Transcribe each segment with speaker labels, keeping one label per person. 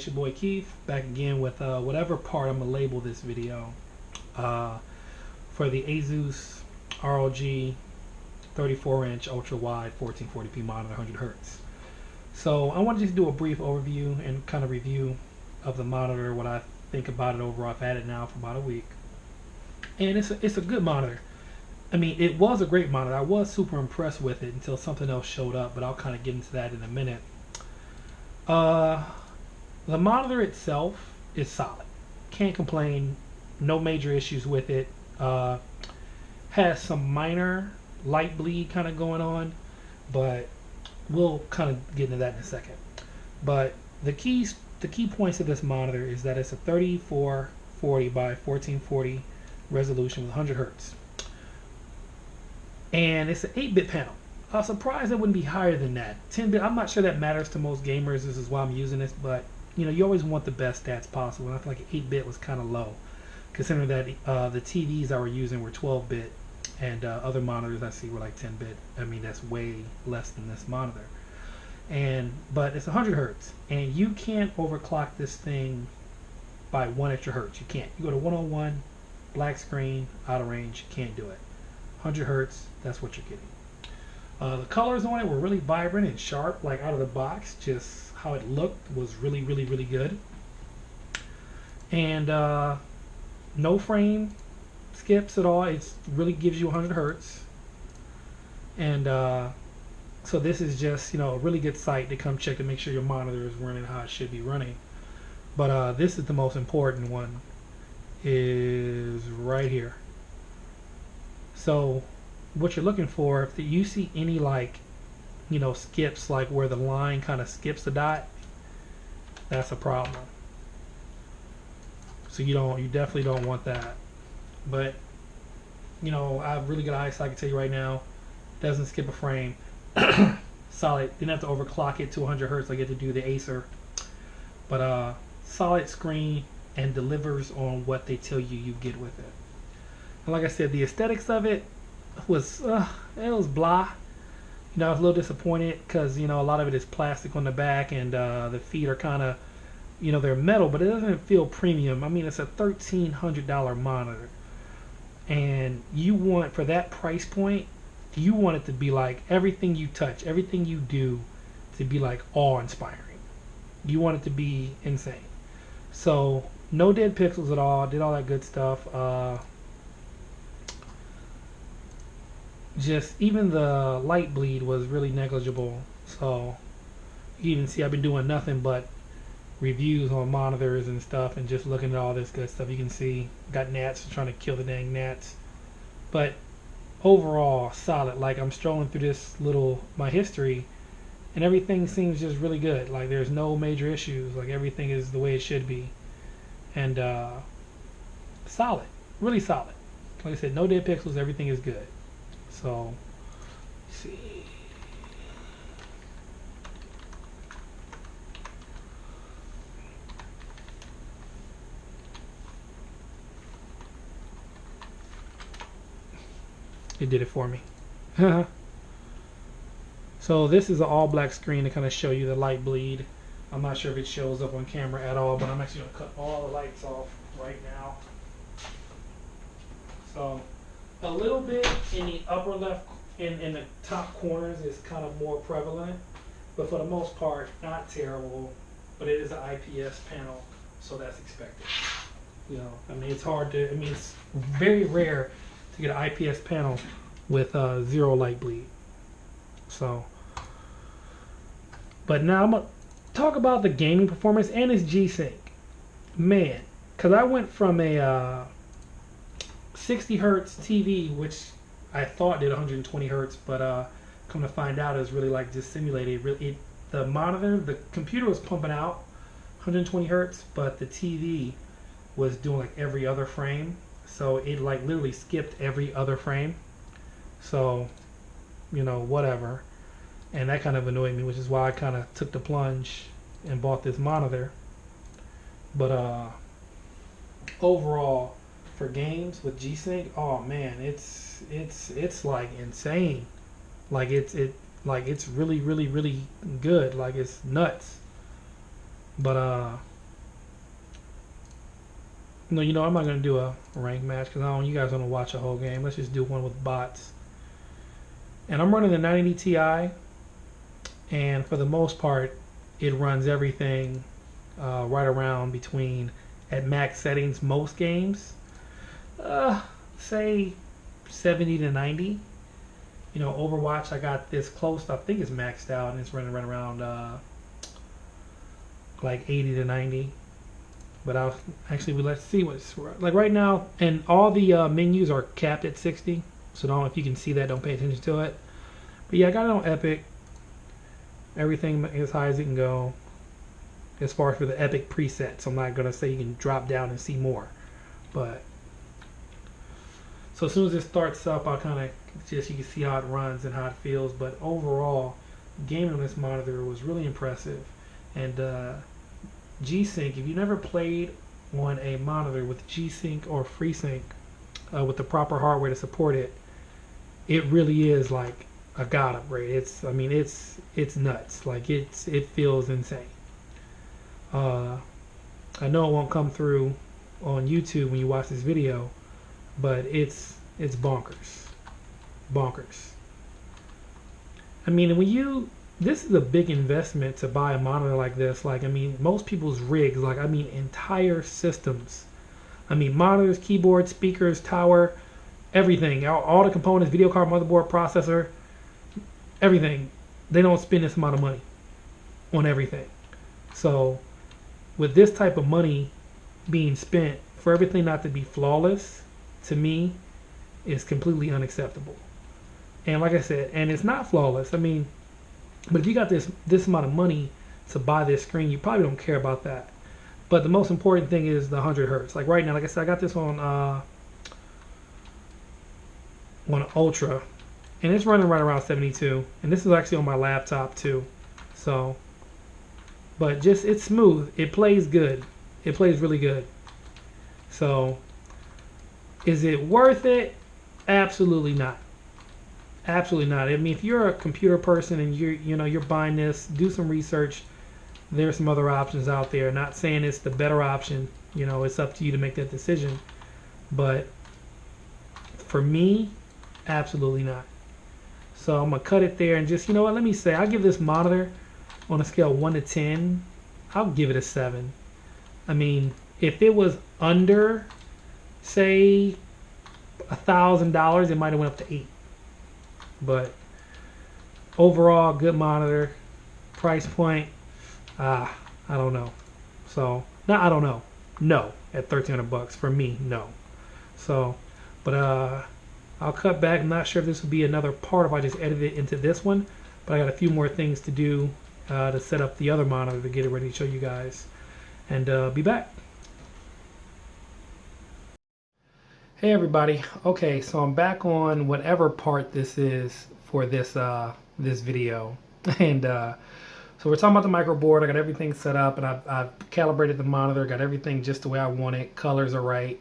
Speaker 1: It's your boy Keith, back again with whatever part I'm going to label this video for the ASUS ROG 34-inch ultra-wide 1440p monitor, 100Hz. So I want to just do a brief overview and kind of review of the monitor, what I think about it overall. I've had it now for about a week, and it's a good monitor. I mean, it was a great monitor. I was super impressed with it until something else showed up, but I'll kind of get into that in a minute. The monitor itself is solid. Can't complain. No major issues with it. Has some minor light bleed kind of going on, but we'll kind of get into that in a second. But the key points of this monitor is that it's a 3440 by 1440 resolution with 100Hz. And it's an 8-bit panel. I was surprised it wouldn't be higher than that. 10-bit, I'm not sure that matters to most gamers. This is why I'm using this, but you know, you always want the best stats possible. And I feel like 8-bit was kind of low, considering that the TVs I were using were 12-bit, and other monitors I see were like 10-bit. I mean, that's way less than this monitor. But it's 100Hz, and you can't overclock this thing by 1 extra hertz. You can't. You go to 101, black screen, out of range. You can't do it. 100Hz, that's what you're getting. The colors on it were really vibrant and sharp, like out of the box. Just how it looked was really, really, really good. And no frame skips at all. It really gives you 100Hz. And so this is just, you know, a really good site to come check and make sure your monitor is running how it should be running. But this is the most important one, is right here. So what you're looking for, if you see any, like, you know, skips, like where the line kind of skips the dot, that's a problem. So you definitely don't want that. But you know, I have really good eyesight. I can tell you right now, doesn't skip a frame. Solid. Didn't have to overclock it to 100Hz. I get to do the ASUS, but solid screen and delivers on what they tell you get with it. And like I said, the aesthetics of it was blah. You know, I was a little disappointed because, you know, a lot of it is plastic on the back, and the feet are kind of, you know, they're metal, but it doesn't feel premium. I mean, it's a $1,300 monitor, and you want, for that price point, you want it to be like everything you touch, everything you do, to be like awe-inspiring. You want it to be insane. So no dead pixels at all. Did all that good stuff. Just even the light bleed was really negligible. So you even see I've been doing nothing but reviews on monitors and stuff, and just looking at all this good stuff. You can see got gnats, trying to kill the dang gnats, but overall solid. Like, I'm strolling through this my history, and everything seems just really good. Like, there's no major issues. Like, everything is the way it should be, and solid, really solid. Like I said, no dead pixels. Everything is good. So, let's see. It did it for me. So this is an all black screen to kind of show you the light bleed. I'm not sure if it shows up on camera at all, but I'm actually going to cut all the lights off right now. So a little bit in the upper left, in the top corners, is kind of more prevalent, but for the most part, not terrible. But it is an IPS panel, so that's expected. You know, I mean, it's hard to, I mean, it's very rare to get an IPS panel with zero light bleed. So, but now I'm gonna talk about the gaming performance and its G-Sync. Man, because I went from a 60Hz TV, which I thought did 120Hz, but come to find out, it was really like just simulated. The monitor, the computer was pumping out 120Hz, but the TV was doing like every other frame. So it like literally skipped every other frame. So, you know, whatever. And that kind of annoyed me, which is why I kind of took the plunge and bought this monitor. But overall, for games with G-Sync, oh man, it's like insane. Like it's really, really, really good. Like, it's nuts. But No, you know, I'm not gonna do a rank match because I don't. You guys want to watch a whole game. Let's just do one with bots. And I'm running the 90 Ti, and for the most part, it runs everything right around between at max settings most games. Say 70 to 90. You know, Overwatch, I got this close. I think it's maxed out, and it's running right around like 80 to 90. But I'll actually, let's see what's like right now. And all the menus are capped at 60. So don't, if you can see that, don't pay attention to it. But yeah, I got it on Epic. Everything as high as it can go. As far as for the Epic presets, I'm not gonna say you can drop down and see more. But so as soon as it starts up, I'll kind of just, you can see how it runs and how it feels. But overall, gaming on this monitor was really impressive. And G-Sync, if you never played on a monitor with G-Sync or FreeSync with the proper hardware to support it, it really is like a god upgrade. It's, I mean, it's nuts. Like it feels insane. I know it won't come through on YouTube when you watch this video, but it's bonkers. I mean, when this is a big investment to buy a monitor like this. Like, I mean, most people's rigs, like, I mean, entire systems. I mean, monitors, keyboards, speakers, tower, everything, all the components, video card, motherboard, processor, everything. They don't spend this amount of money on everything. So with this type of money being spent for everything not to be flawless, to me, is completely unacceptable. And like I said, and it's not flawless. I mean, but if you got this amount of money to buy this screen, you probably don't care about that. But the most important thing is the 100 hertz. Like right now, like I said, I got this on Ultra, and it's running right around 72. And this is actually on my laptop too. So, but just, it's smooth. It plays good. It plays really good. So, is it worth it? Absolutely not. Absolutely not. I mean, if you're a computer person and you're buying this, do some research. There's some other options out there. Not saying it's the better option. You know, it's up to you to make that decision. But for me, absolutely not. So I'm gonna cut it there and just, you know what? Let me say, I'll give this monitor on a scale of 1 to 10. I'll give it a 7. I mean, if it was under, say, $1,000, it might have went up to 8. But overall, good monitor. Price point, I don't know. So, no, I don't know. No, at $1,300 for me, no. So, but I'll cut back. I'm not sure if this will be another part if I just edit it into this one. But I got a few more things to do to set up the other monitor to get it ready to show you guys. And be back. Hey everybody. Okay, so I'm back on whatever part this is for this this video. And so we're talking about the microboard. I got everything set up and I've calibrated the monitor, got everything just the way I want it. Colors are right.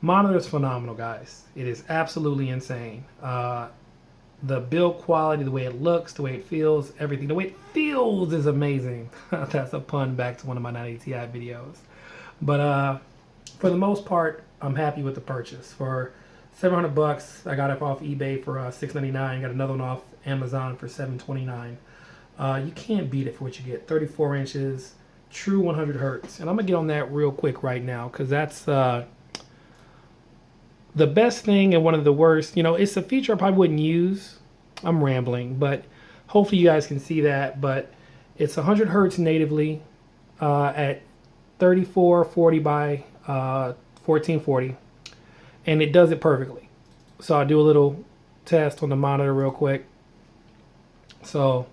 Speaker 1: Monitor is phenomenal, guys. It is absolutely insane. The build quality, the way it looks, the way it feels, everything. The way it feels is amazing. That's a pun back to one of my 90 Ti videos. But for the most part, I'm happy with the purchase. For $700, I got it off eBay for $699. Got another one off Amazon for $729. You can't beat it for what you get. 34 inches, true 100 hertz. And I'm gonna get on that real quick right now because that's the best thing and one of the worst. You know, it's a feature I probably wouldn't use. I'm rambling, but hopefully you guys can see that. But it's 100 hertz natively at 3440 by 1440, and it does it perfectly. So I'll do a little test on the monitor real quick. So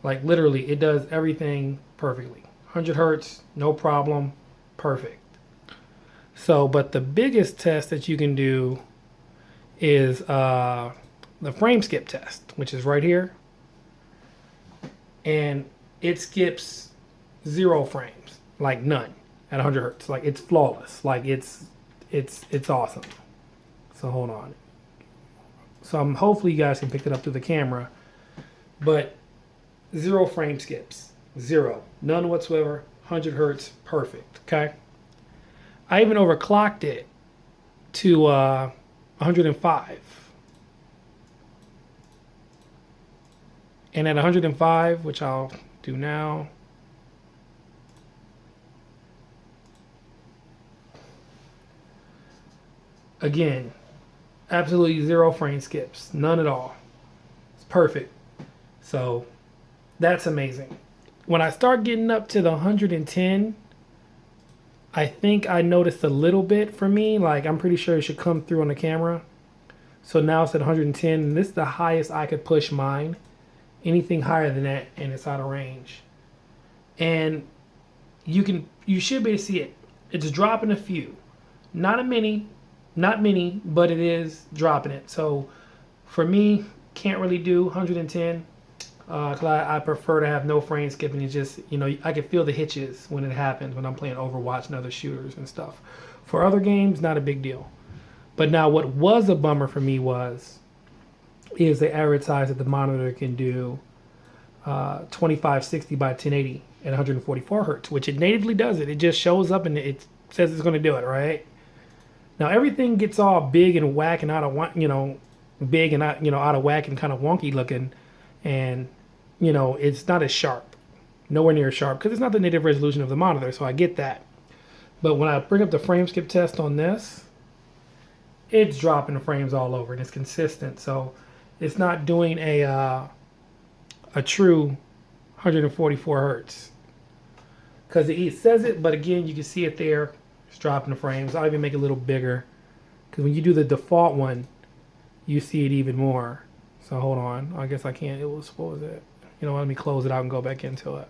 Speaker 1: like literally it does everything perfectly. 100 hertz, no problem, perfect. So but the biggest test that you can do is the frame skip test, which is right here, and it skips 0 frames, like none. At 100 hertz, like it's flawless, like it's awesome. So hold on. So hopefully you guys can pick it up through the camera, but 0 frame skips, 0, none whatsoever. 100 hertz, perfect. Okay. I even overclocked it to 105. And at 105, which I'll do now, again, absolutely zero frame skips, none at all. It's perfect. So that's amazing. When I start getting up to the 110, I think I noticed a little bit for me. Like, I'm pretty sure it should come through on the camera. So now it's at 110, and this is the highest I could push mine. Anything higher than that, and it's out of range. And you should be able to see it. It's dropping a few. Not many, but it is dropping it. So for me, can't really do 110. Because I prefer to have no frame skipping. It's just, you know, I can feel the hitches when it happens when I'm playing Overwatch and other shooters and stuff. For other games, not a big deal. But now what was a bummer for me is they advertised that the monitor can do 2560 by 1080 at 144 hertz, which it natively does it. It just shows up and it says it's going to do it, right? Now everything gets all big and whack and out of, you know, big and out, you know, out of whack and kind of wonky looking. And, you know, it's not as sharp, nowhere near as sharp, because it's not the native resolution of the monitor, so I get that. But when I bring up the frame skip test on this, it's dropping the frames all over, and it's consistent. So it's not doing a true 144 hertz. Because it says it, but again, you can see it there. It's dropping the frames. I'll even make it a little bigger, because when you do the default one, you see it even more. So hold on, I guess I can't, what was it? You know, let me close it out and go back into it.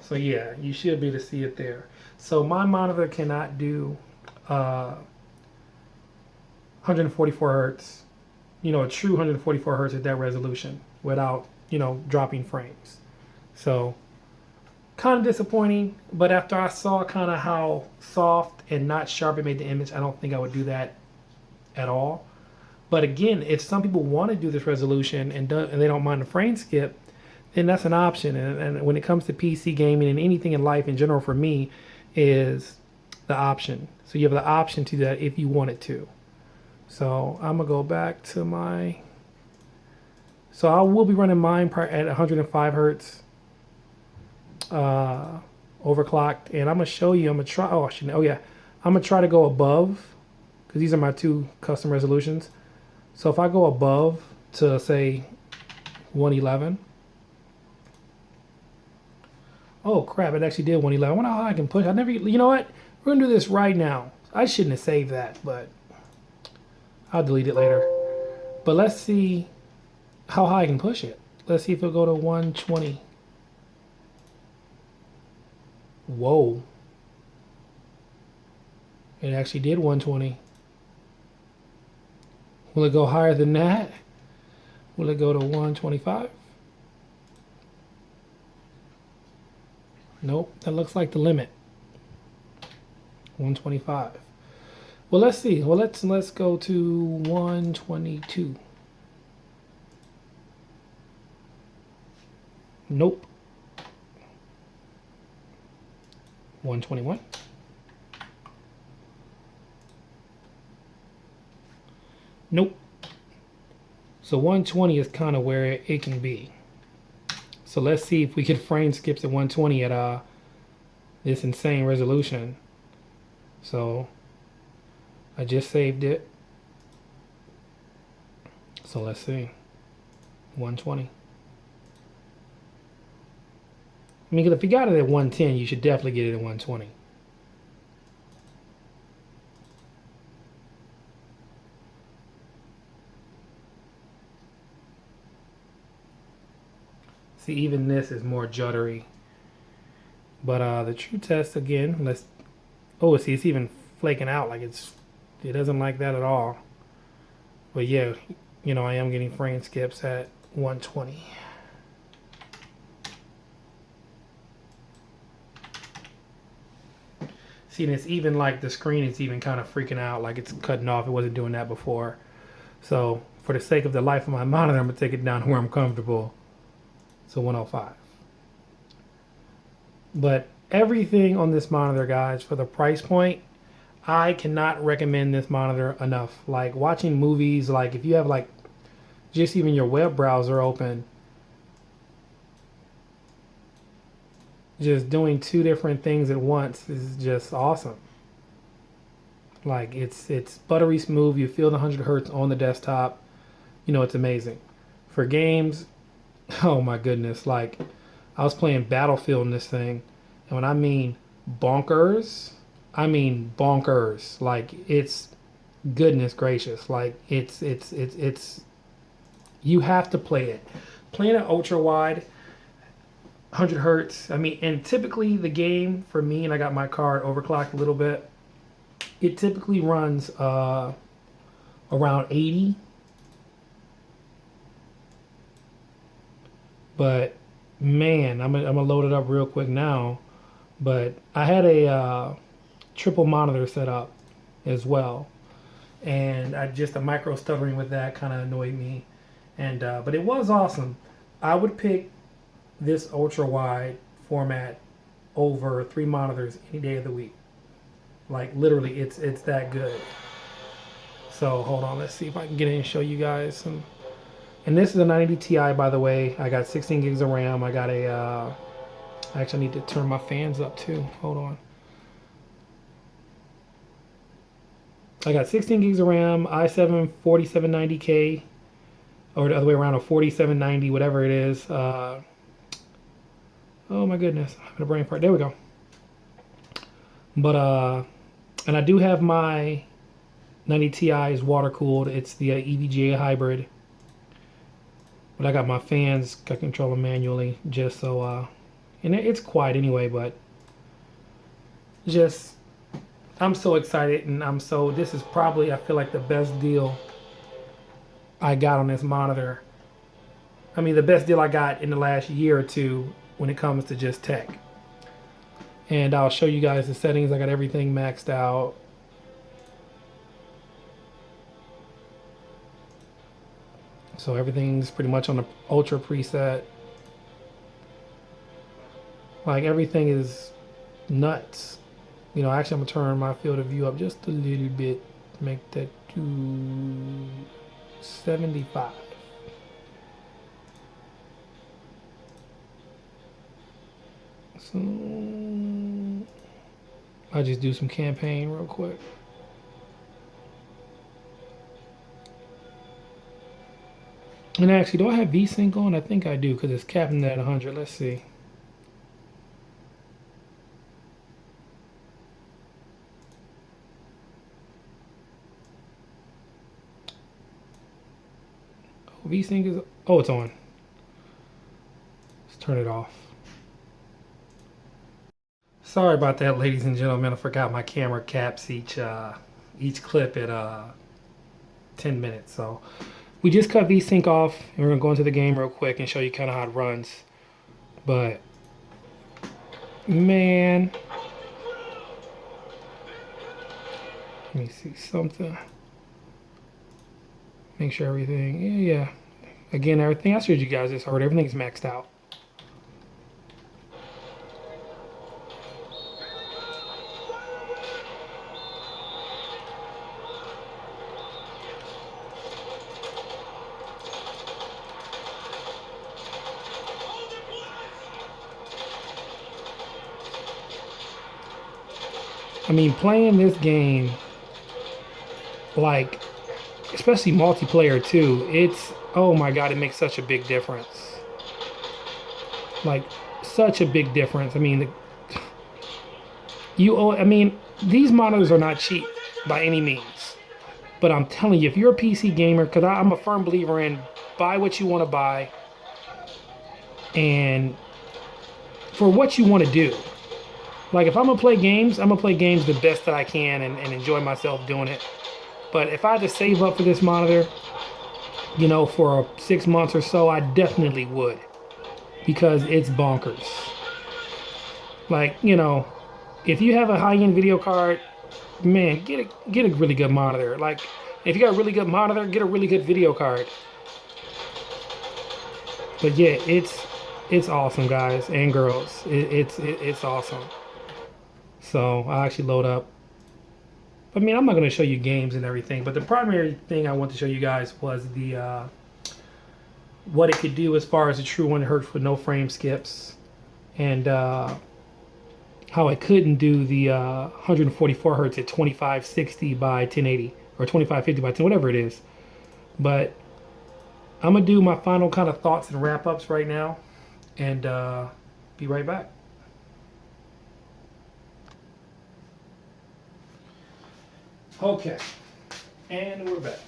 Speaker 1: So yeah, you should be able to see it there. So my monitor cannot do 144 hertz, you know, a true 144 hertz at that resolution without, you know, dropping frames. So kind of disappointing, but after I saw kind of how soft and not sharp it made the image, I don't think I would do that at all. But again, if some people want to do this resolution and they don't mind the frame skip, then that's an option. And when it comes to PC gaming and anything in life in general, for me, is the option. So you have the option to do that if you wanted to. So I'm gonna go back to my. So I will be running mine at 105 hertz. Overclocked, and I'm gonna show you. I'm gonna try. Oh yeah, I'm gonna try to go above, because these are my two custom resolutions. So if I go above to say 111, oh crap! It actually did 111. I wonder how I can push. I never. You know what? We're gonna do this right now. I shouldn't have saved that, but I'll delete it later. But let's see how high I can push it. Let's see if it'll go to 120. Whoa. It actually did 120. Will it go higher than that? Will it go to 125? Nope, that looks like the limit. 125. Well, let's see. Well, let's go to 122. Nope. 121. Nope. So 120 is kind of where it can be. So let's see if we can frame skips at 120 at this insane resolution. So I just saved it. So let's see. 120. I mean, if you got it at 110, you should definitely get it at 120. See, even this is more juddery. But the true test again, let's. Oh, see, it's even flaking out. Like it doesn't like that at all. But yeah, you know, I am getting frame skips at 120. See, and it's even like the screen is even kind of freaking out, like it's cutting off. It wasn't doing that before. So for the sake of the life of my monitor, I'm gonna take it down to where I'm comfortable. So 105. But everything on this monitor, guys, for the price point, I cannot recommend this monitor enough. Like watching movies, like if you have like just even your web browser open, just doing two different things at once is just awesome. Like it's buttery smooth. You feel the 100 hertz on the desktop. You know, it's amazing. For games, oh my goodness, like I was playing Battlefield in this thing, and when I mean bonkers, I mean bonkers. Like it's goodness gracious. Like it's you have to play it. Playing it ultra wide, 100 hertz. I mean, and typically the game for me, and I got my card overclocked a little bit. It typically runs around 80, but man, I'm gonna load it up real quick now. But I had a triple monitor set up as well, and I just the micro stuttering with that kind of annoyed me. And but it was awesome. I would pick this ultra wide format over 3 monitors any day of the week. Like literally, it's that good. So hold on, let's see if I can get in and show you guys some. And this is a 90 Ti, by the way. I got 16 gigs of RAM. I got a. Actually, I need to turn my fans up too. Hold on. I got 16 gigs of RAM, i7 4790K, or the other way around, a 4790, whatever it is. Oh my goodness, I'm having a brain fart. There we go. But and I do have my 90 Ti's water cooled. It's the EVGA hybrid. But I got my fans, I control them manually, just so and it's quiet anyway, but just I'm so excited, and this is probably, I feel like, the best deal I got on this monitor. I mean, the best deal I got in the last year or two when it comes to just tech. And I'll show you guys the settings. I got everything maxed out. So everything's pretty much on the ultra preset. Like everything is nuts. You know, actually I'm gonna turn my field of view up just a little bit, make that to 75. So I'll just do some campaign real quick. And actually, do I have VSync on? I think I do, because it's capping at 100. Let's see. Oh, VSync is, oh, it's on. Let's turn it off. Sorry about that, ladies and gentlemen. I forgot my camera caps each clip at 10 minutes. So we just cut VSync off, and we're gonna go into the game real quick and show you kind of how it runs. But man, let me see something. Make sure everything, yeah. Again, everything I showed you guys this already. Everything's maxed out. I mean, playing this game, like, especially multiplayer too, it's, oh my god, it makes such a big difference. Like, such a big difference. I mean, I mean, these monitors are not cheap by any means. But I'm telling you, if you're a PC gamer, because I'm a firm believer in buy what you want to buy, and for what you want to do. Like, if I'm going to play games, I'm going to play games the best that I can and enjoy myself doing it. But if I had to save up for this monitor, you know, for 6 months or so, I definitely would. Because it's bonkers. Like, you know, if you have a high-end video card, man, get a really good monitor. Like, if you got a really good monitor, get a really good video card. But yeah, it's awesome, guys and girls. It's awesome. So I actually load up. I mean, I'm not going to show you games and everything, but the primary thing I want to show you guys was the what it could do as far as the true 100 hertz with no frame skips, and how it couldn't do the 144 hertz at 2560 by 1080 or 2550 by 10, whatever it is. But I'm gonna do my final kind of thoughts and wrap ups right now, and be right back. Okay, and we're back.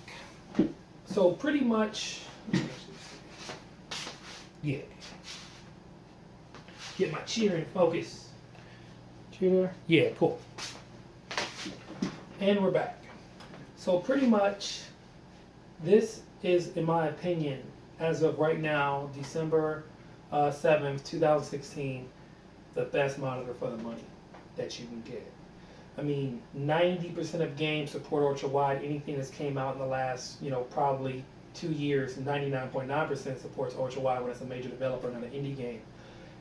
Speaker 1: So pretty much, yeah. Get my chair in focus. Chair there? Yeah, cool. And we're back. So pretty much, this is, in my opinion, as of right now, December 7th, 2016, the best monitor for the money that you can get. I mean, 90% of games support ultra wide. Anything that's came out in the last, probably 2 years, 99.9% supports ultra wide when it's a major developer, not an indie game.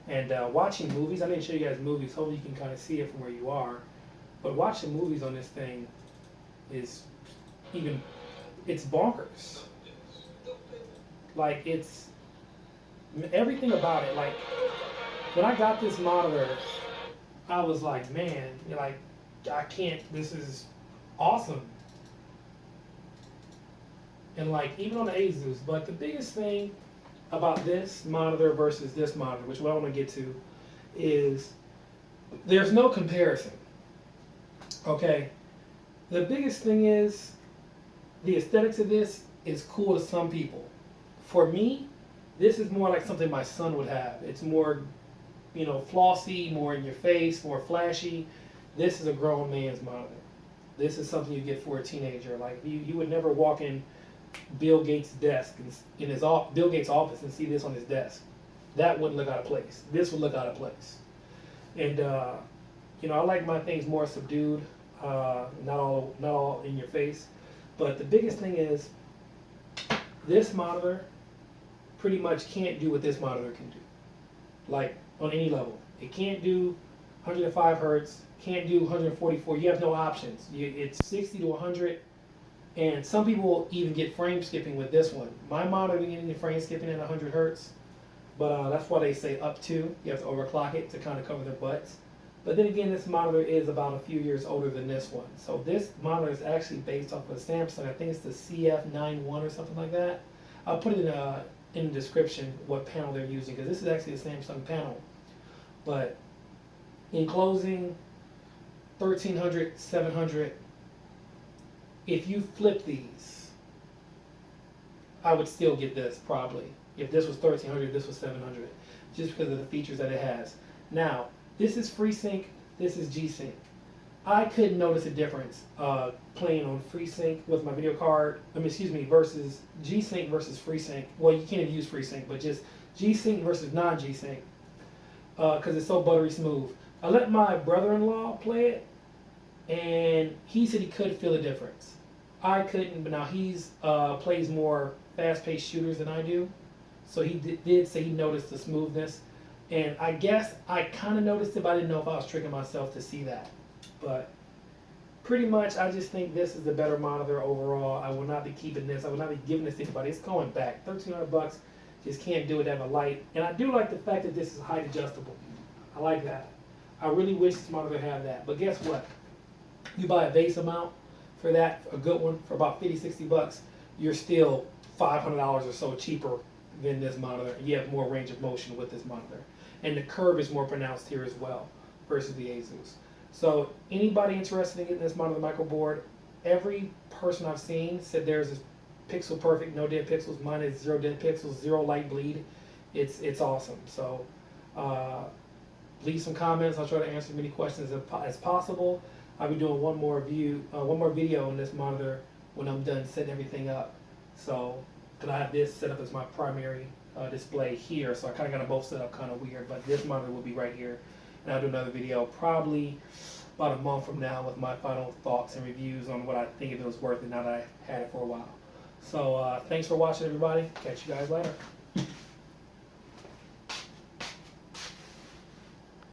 Speaker 1: And watching movies, I didn't show you guys movies. Hopefully you can kind of see it from where you are. But watching movies on this thing is it's bonkers. Like, it's everything about it. Like, when I got this monitor, I was like, man, I can't, this is awesome. And like, even on the ASUS, but the biggest thing about this monitor versus this monitor, which what I want to get to, is there's no comparison. Okay? The biggest thing is the aesthetics of this is cool to some people. For me, this is more like something my son would have. It's more, flossy, more in your face, more flashy. This is a grown man's monitor. This is something you get for a teenager. Like, you would never walk in Bill Gates' desk in his Bill Gates' office and see this on his desk. That wouldn't look out of place. This would look out of place. And I like my things more subdued, not all in your face. But the biggest thing is this monitor pretty much can't do what this monitor can do. Like, on any level, it can't do 105 hertz. Can't do 144. You have no options. It's 60 to 100. And some people will even get frame skipping with this one. My monitor didn't get any frame skipping at 100 hertz, but that's why they say up to. You have to overclock it to kind of cover their butts. But then again, this monitor is about a few years older than this one. So this monitor is actually based off of Samsung. I think it's the CF91 or something like that. I'll put it in the description what panel they're using, because this is actually a Samsung panel. But in closing, 1300, 700. If you flip these, I would still get this probably. If this was 1300, this was 700, just because of the features that it has. Now, this is FreeSync, this is G-Sync. I couldn't notice a difference playing on FreeSync with my video card, versus G-Sync versus FreeSync. Well, you can't even use FreeSync, but just G-Sync versus non-G-Sync, because it's so buttery smooth. I let my brother-in-law play it, and he said he could feel a difference. I couldn't, but now he's plays more fast-paced shooters than I do, so he did say he noticed the smoothness, and I guess I kind of noticed it, but I didn't know if I was tricking myself to see that. But pretty much, I just think this is the better monitor overall. I will not be keeping this. I will not be giving this to anybody. It's going back. $1,300, just can't do it to have a light. And I do like the fact that this is height adjustable. I like that. I really wish this monitor had that. But guess what? You buy a base amount for that, a good one, for about $50, $60, you're still $500 or so cheaper than this monitor. You have more range of motion with this monitor. And the curve is more pronounced here as well versus the ASUS. So anybody interested in getting this monitor Microboard, every person I've seen said theirs is pixel perfect, no dead pixels. Mine is 0 dead pixels, 0 light bleed. It's awesome. So leave some comments. I'll try to answer as many questions as possible. I'll be doing one more video on this monitor when I'm done setting everything up. So, because I have this set up as my primary display here, so I kind of got them both set up kind of weird, but this monitor will be right here. And I'll do another video probably about a month from now with my final thoughts and reviews on what I think if it was worth it now that I had it for a while. So, thanks for watching, everybody. Catch you guys later.